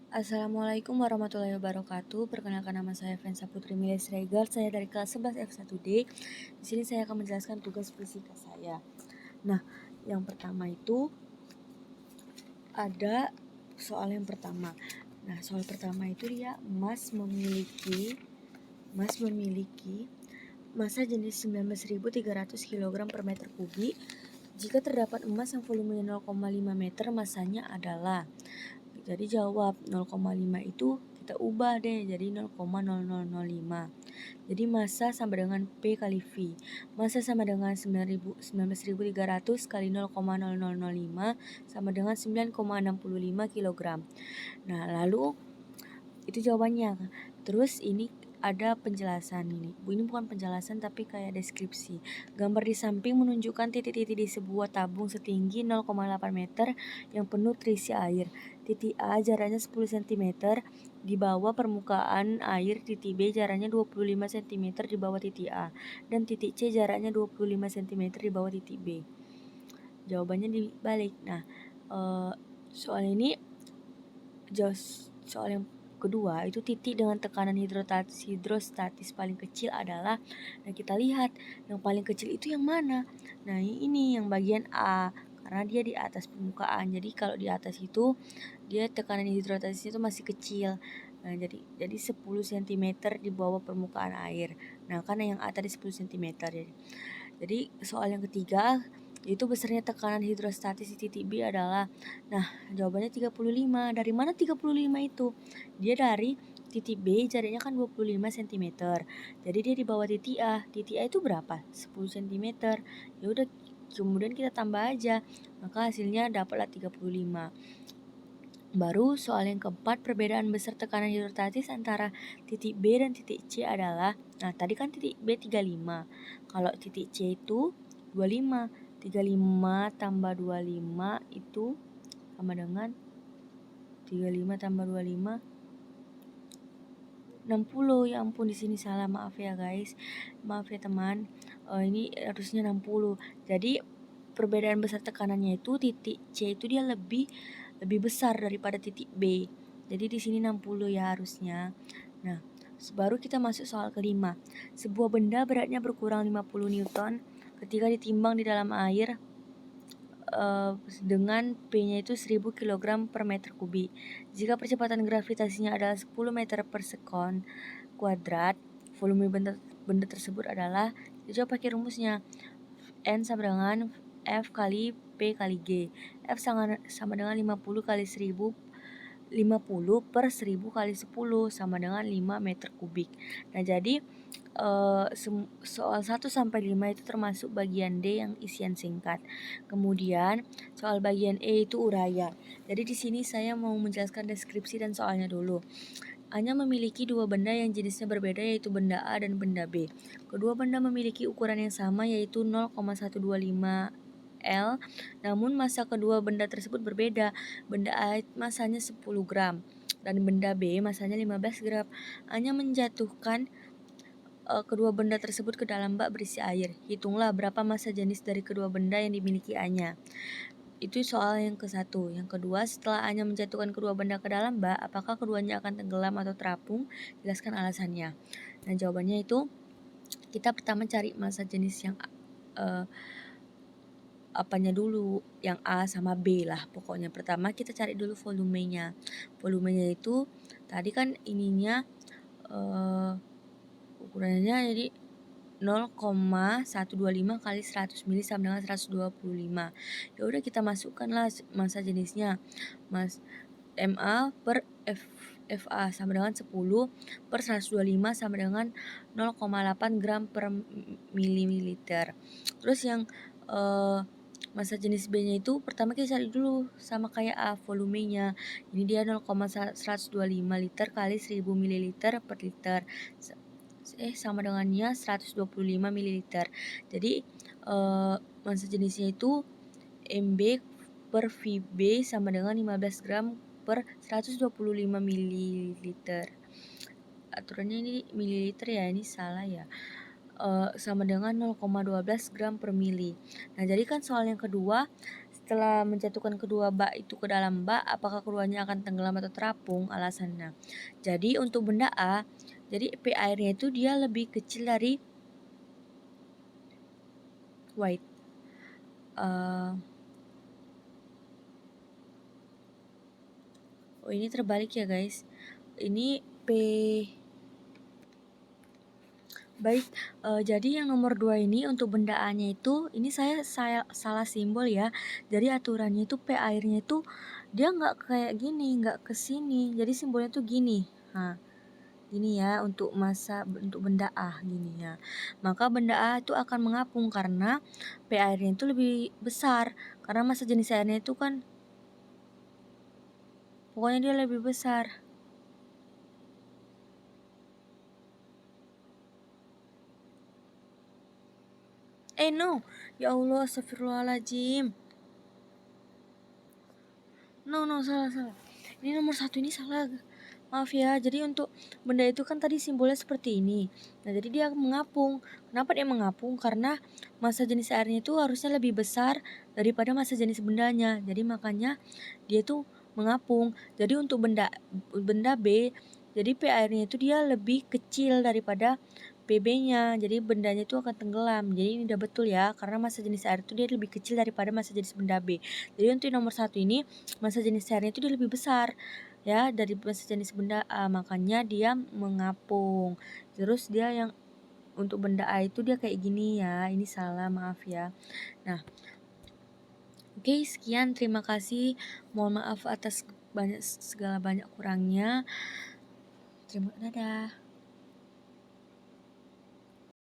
Assalamualaikum warahmatullahi wabarakatuh. Perkenalkan nama saya Vensa Putri Miles Regar. Saya dari kelas 11 F1D. Di sini saya akan menjelaskan tugas fisika saya. Nah, yang pertama itu ada soal yang pertama. Nah, soal pertama itu dia emas memiliki massa jenis 19.300 kg per meter kubik. Jika terdapat emas yang volumenya 0,5 meter, massanya adalah. Jadi jawab 0,5 itu kita ubah deh jadi 0,0005. Jadi massa sama dengan P kali V. Massa sama dengan 19.300 kali 0,0005 sama dengan 9,65 kg. Nah, lalu itu jawabannya. Terus ini ada penjelasan ini. Ini bukan penjelasan tapi kayak deskripsi. Gambar di samping menunjukkan titik-titik di sebuah tabung setinggi 0,8 meter yang penuh terisi air. Titik A jaraknya 10 cm di bawah permukaan air, titik B jaraknya 25 cm di bawah titik A, dan titik C jaraknya 25 cm di bawah titik B. Jawabannya dibalik. Nah, soal yang kedua itu titik dengan tekanan hidrostatis paling kecil adalah, nah kita lihat yang paling kecil itu yang mana. Nah, ini yang bagian A karena dia di atas permukaan. Jadi kalau di atas itu dia tekanan hidrostatisnya itu masih kecil. Nah, jadi 10 cm di bawah permukaan air. Nah, karena yang A tadi 10 cm ya. Jadi soal yang ketiga itu besarnya tekanan hidrostatis di titik B adalah, nah jawabannya 35. Dari mana 35 itu? Dia dari titik B jaraknya kan 25 cm. Jadi dia di bawah titik A. Titik A itu berapa? 10 cm. Ya udah, kemudian kita tambah aja. Maka hasilnya dapatlah 35. Baru soal yang keempat, perbedaan besar tekanan hidrostatis antara titik B dan titik C adalah, nah tadi kan titik B 35, kalau titik C itu 25. 35 tambah 25 itu sama dengan 35 tambah 25 60. Ya ampun, di sini salah, maaf ya guys, maaf ya teman. Ini harusnya 60. Jadi perbedaan besar tekanannya itu titik C itu dia lebih besar daripada titik B. Jadi di sini 60 ya harusnya. Nah, baru kita masuk soal kelima. Sebuah benda beratnya berkurang 50 Newton ketika ditimbang di dalam air dengan P-nya itu 1000 kg per meter kubik. Jika percepatan gravitasinya adalah 10 meter per sekon kuadrat, volume benda tersebut adalah, kita pakai rumusnya. N sama dengan F kali P kali G. F sama dengan 50 kali 1000, 50 per 1000 kali 10 sama dengan 5 meter kubik. Nah, jadi soal 1 sampai 5 itu termasuk bagian D yang isian singkat. Kemudian soal bagian E itu uraian. Jadi di sini saya mau menjelaskan deskripsi dan soalnya dulu. Hanya memiliki dua benda yang jenisnya berbeda, yaitu benda A dan benda B. Kedua benda memiliki ukuran yang sama, yaitu 0,125 L, namun massa kedua benda tersebut berbeda. Benda A massanya 10 gram dan benda B massanya 15 gram. Hanya menjatuhkan kedua benda tersebut ke dalam bak berisi air. Hitunglah berapa massa jenis dari kedua benda yang dimiliki A-nya. Itu soal yang ke-1. Yang kedua, setelah A-nya menjatuhkan kedua benda ke dalam bak, apakah keduanya akan tenggelam atau terapung? Jelaskan alasannya. Nah, jawabannya itu kita pertama cari massa jenis yang apanya dulu, yang A sama B lah pokoknya. Pertama kita cari dulu volumenya. Volumenya itu tadi kan ininya ukurannya jadi 0,125 kali 100 mili sama dengan 125. Ya udah, kita masukkanlah massa jenisnya. MA per FA sama dengan 10 per 125 sama dengan 0,8 gram per mililiter. Terus yang massa jenis B-nya itu pertama kita cari dulu sama kayak A, volumenya. Ini dia 0,125 liter kali 1000 ml per liter. Sama dengannya 125 ml. Jadi massa jenisnya itu MB per VB sama dengan 15 gram per 125 ml. Aturannya ini mililiter ya, ini salah ya. Sama dengan 0,12 gram per mili. Nah, jadi kan soal yang kedua, setelah menjatuhkan kedua bak itu ke dalam bak, apakah keduanya akan tenggelam atau terapung? Alasannya. Jadi untuk benda A, jadi P airnya itu dia lebih kecil dari wait. Oh, ini terbalik ya guys. Ini P. Baik, jadi yang nomor 2 ini untuk benda A-nya itu, ini saya salah simbol ya. Jadi aturannya itu P airnya itu dia nggak kayak gini, nggak ke sini. Jadi simbolnya tuh gini. Nah, gini ya untuk untuk benda A gini ya. Maka benda A itu akan mengapung karena P airnya itu lebih besar. Karena massa jenis airnya itu kan pokoknya dia lebih besar. No. Ya Allah, astagfirullahaladzim. No, salah. Ini nomor 1 ini salah. Maaf ya, jadi untuk benda itu kan tadi simbolnya seperti ini. Nah, jadi dia mengapung. Kenapa dia mengapung? Karena massa jenis airnya itu harusnya lebih besar daripada massa jenis bendanya. Jadi makanya dia tuh mengapung. Jadi untuk benda B, jadi P airnya itu dia lebih kecil daripada PB-nya, jadi bendanya itu akan tenggelam. Jadi ini udah betul ya, karena massa jenis air itu dia lebih kecil daripada massa jenis benda B. Jadi untuk nomor 1 ini massa jenis airnya itu dia lebih besar ya dari massa jenis benda A, makanya dia mengapung. Terus dia yang untuk benda A itu dia kayak gini ya, ini salah, maaf ya. Nah, oke, sekian, terima kasih. Mohon maaf atas segala banyak kurangnya. Dadah.